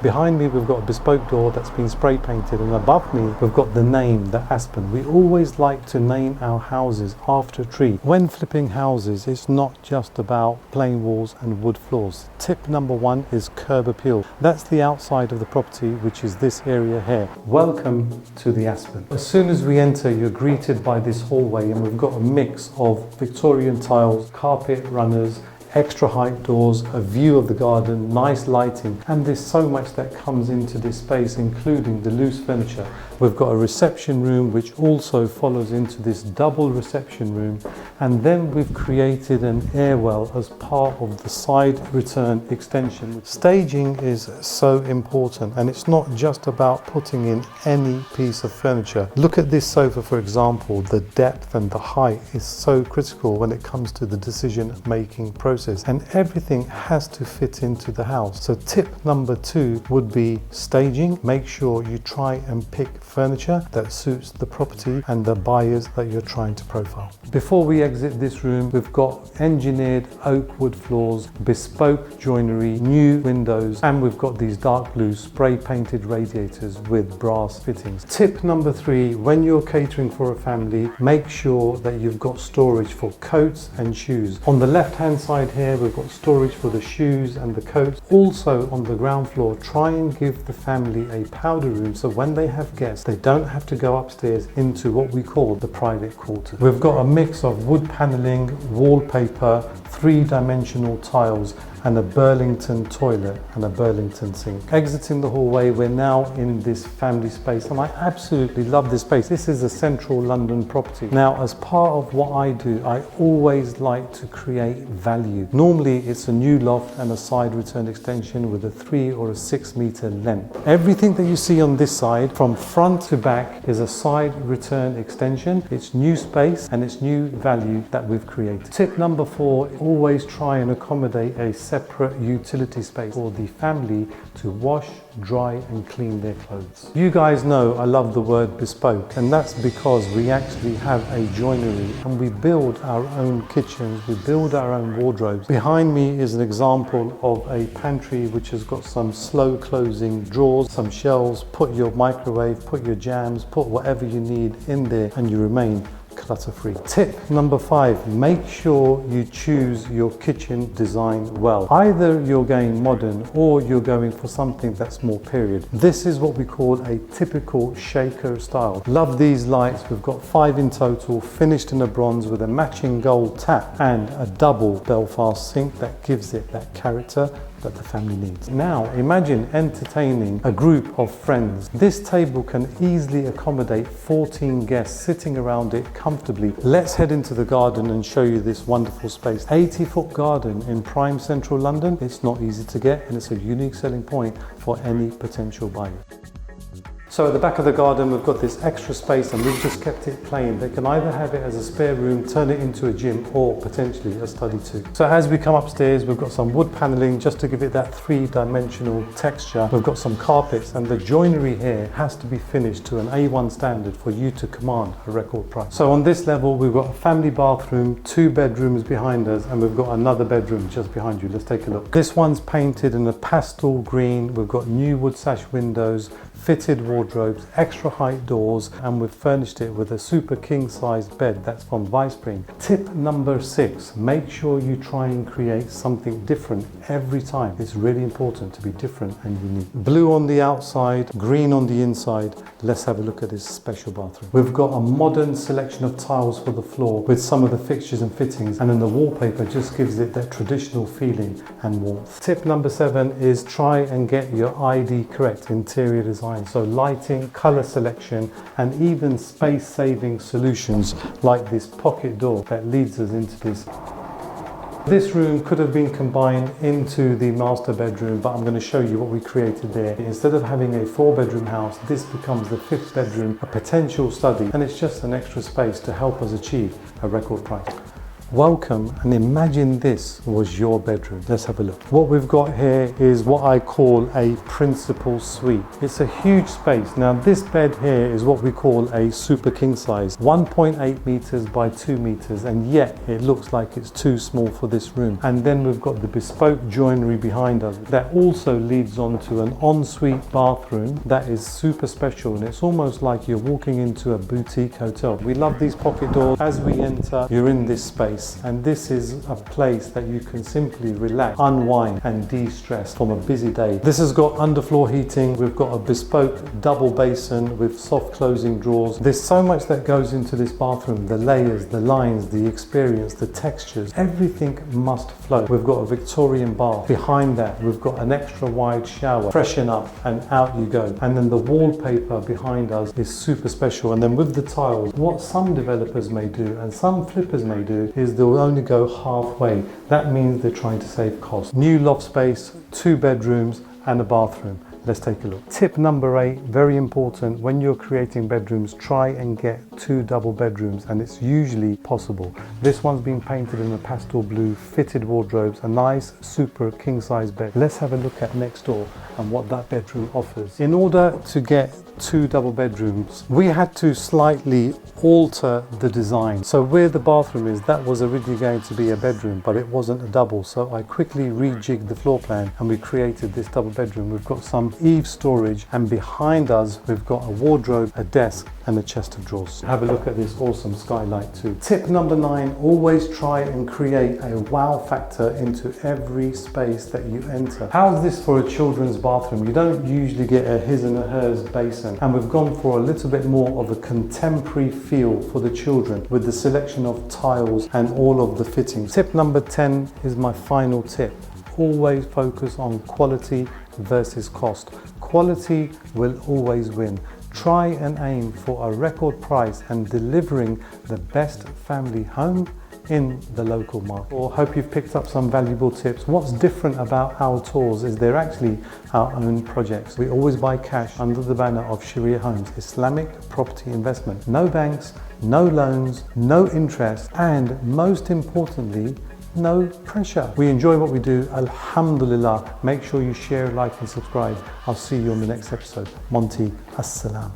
Behind me we've got a bespoke door that's been spray painted, and above me we've got the name, the Aspen. We always like to name our houses after a tree. When flipping houses, it's not just about plain walls and wood floors. Tip number 1 is curb appeal. That's the outside of the property, which is this area here. Welcome to the Aspen. As soon as we enter, you're greeted by this hallway, and we've got a mix of Victorian tiles, carpet runners, extra height doors, a view of the garden, nice lighting, and there's so much that comes into this space, including the loose furniture. We've got a reception room which also follows into this double reception room, and then we've created an airwell as part of the side return extension. Staging is so important, and it's not just about putting in any piece of furniture. Look at this sofa, for example. The depth and the height is so critical when it comes to the decision making process, and everything has to fit into the house. So tip number 2 would be staging. Make sure you try and pick furniture that suits the property and the buyers that you're trying to profile. Before we exit this room, we've got engineered oak wood floors, bespoke joinery, new windows, and we've got these dark blue spray painted radiators with brass fittings. Tip number 3, when you're catering for a family, make sure that you've got storage for coats and shoes. On the left hand side here, we've got storage for the shoes and the coats. Also on the ground floor, try and give the family a powder room, so when they have guests, they don't have to go upstairs into what we call the private quarters. We've got a mix of wood paneling, wallpaper, 3-dimensional tiles, and a Burlington toilet and a Burlington sink. Exiting the hallway, we're now in this family space, and I absolutely love this space. This is a central London property. Now, as part of what I do, I always like to create value. Normally it's a new loft and a side return extension with a 3 or a 6 meter length. Everything that you see on this side from front to back is a side return extension. It's new space and it's new value that we've created. Tip number 4, always try and accommodate a separate utility space for the family to wash, dry and clean their clothes. You guys know I love the word bespoke, and that's because we actually have a joinery and we build our own kitchens, we build our own wardrobes. Behind me is an example of a pantry which has got some slow closing drawers, some shelves. Put your microwave, put your jams, put whatever you need in there, and you remain clutter-free. Tip number 5, make sure you choose your kitchen design well. Either you're going modern or you're going for something that's more period. This is what we call a typical shaker style. Love these lights. We've got 5 in total, finished in a bronze with a matching gold tap and a double Belfast sink that gives it that character that the family needs. Now imagine entertaining a group of friends. This table can easily accommodate 14 guests sitting around it comfortably. Let's head into the garden and show you this wonderful space. 80-foot garden in prime central London. It's not easy to get, and it's a unique selling point for any potential buyer. So at the back of the garden, we've got this extra space, and we've just kept it plain. They can either have it as a spare room, turn it into a gym, or potentially a study too. So as we come upstairs, we've got some wood paneling just to give it that 3-dimensional texture. We've got some carpets, and the joinery here has to be finished to an A1 standard for you to command a record price. So on this level, we've got a family bathroom, 2 bedrooms behind us, and we've got another bedroom just behind you. Let's take a look. This one's painted in a pastel green. We've got new wood sash windows, fitted wardrobes, extra height doors, and we've furnished it with a super king sized bed that's from Vicepring. Tip number 6, make sure you try and create something different every time. It's really important to be different and unique. Blue on the outside, green on the inside. Let's have a look at this special bathroom. We've got a modern selection of tiles for the floor with some of the fixtures and fittings, and then the wallpaper just gives it that traditional feeling and warmth. Tip number 7 is try and get your ID correct, interior design. So lighting, color selection, and even space saving solutions like this pocket door that leads us into this. This room could have been combined into the master bedroom, but I'm going to show you what we created there. Instead of having a 4-bedroom house, this becomes the 5th bedroom, a potential study, and it's just an extra space to help us achieve a record price. Welcome, and imagine this was your bedroom. Let's have a look. What we've got here is what I call a principal suite. It's a huge space. Now this bed here is what we call a super king size, 1.8 meters by 2 meters, and yet it looks like it's too small for this room. And then we've got the bespoke joinery behind us that also leads on to an ensuite bathroom that is super special, and it's almost like you're walking into a boutique hotel. We love these pocket doors. As we enter, you're in this space, and this is a place that you can simply relax, unwind and de-stress from a busy day. This has got underfloor heating. We've got a bespoke double basin with soft closing drawers. There's so much that goes into this bathroom, the layers, the lines, the experience, the textures, everything must flow. We've got a Victorian bath. Behind that, we've got an extra wide shower. Freshen up and out you go. And then the wallpaper behind us is super special. And then with the tiles, what some developers may do and some flippers may do is they'll only go halfway. That means they're trying to save cost. New loft space, 2 bedrooms and a bathroom. Let's take a look. Tip number 8, very important. When you're creating bedrooms, try and get 2 double bedrooms, and it's usually possible. This one's been painted in a pastel blue, fitted wardrobes, a nice super king size bed. Let's have a look at next door and what that bedroom offers. In order to get 2 double bedrooms, we had to slightly alter the design. So where the bathroom is, that was originally going to be a bedroom, but it wasn't a double. So I quickly rejigged the floor plan and we created this double bedroom. We've got some eave storage, and behind us we've got a wardrobe, a desk and a chest of drawers. Have a look at this awesome skylight too. Tip number 9, always try and create a wow factor into every space that you enter. How's this for a children's bathroom? You don't usually get a his and a hers basin, and we've gone for a little bit more of a contemporary feel for the children with the selection of tiles and all of the fittings. Tip number 10 is my final tip. Always focus on quality versus cost. Quality will always win. Try and aim for a record price and delivering the best family home in the local market. Or hope you've picked up some valuable tips. What's different about our tours is they're actually our own projects. We always buy cash under the banner of Sharia Homes, Islamic property investment. No banks, no loans, no interest, and most importantly, no pressure. We enjoy what we do, alhamdulillah. Make sure you share, like and subscribe. I'll see you on the next episode. Monty, assalam.